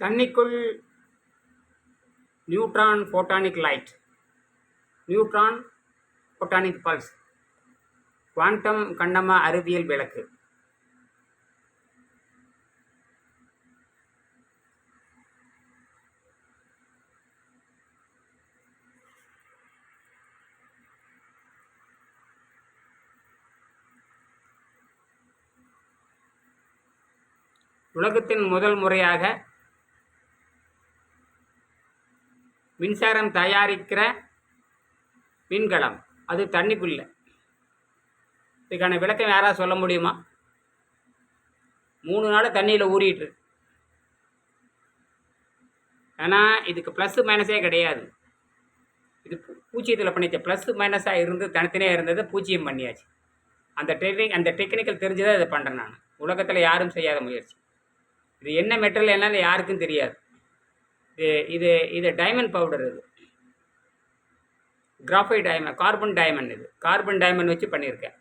தண்ணிக்குள் neutron photonic light, neutron photonic pulse, quantum கண்ணம அறிவியல் விளக்கு. உலகத்தின் முதல் முறையாக மின்சாரம் தயாரிக்கிற விண்கலம், அது தண்ணிக்குள்ள. இதுக்கான விளக்கம் யாராவது சொல்ல முடியுமா? 3 நாள் தண்ணியில் ஊறிட்டு. ஆனால் இதுக்கு ப்ளஸ்ஸு மைனஸே கிடையாது. இது பூச்சியத்தில் பண்ணிச்சு. ப்ளஸ்ஸு மைனஸாக இருந்து தனித்தனியாக இருந்ததை பூச்சியம் பண்ணியாச்சு. அந்த டெக்னிக்கல் தெரிஞ்சுதான் இதை பண்ணுறேன் நான். உலகத்தில் யாரும் செய்யாத முயற்சி. இது என்ன மெட்டீரியல் என்னன்னு யாருக்கும் தெரியாது. இது டைமண்ட் பவுடர். இது கிராஃபைட் டைமண்ட், கார்பன் டைமண்ட். இது கார்பன் டைமண்ட் வச்சு பண்ணியிருக்கேன்.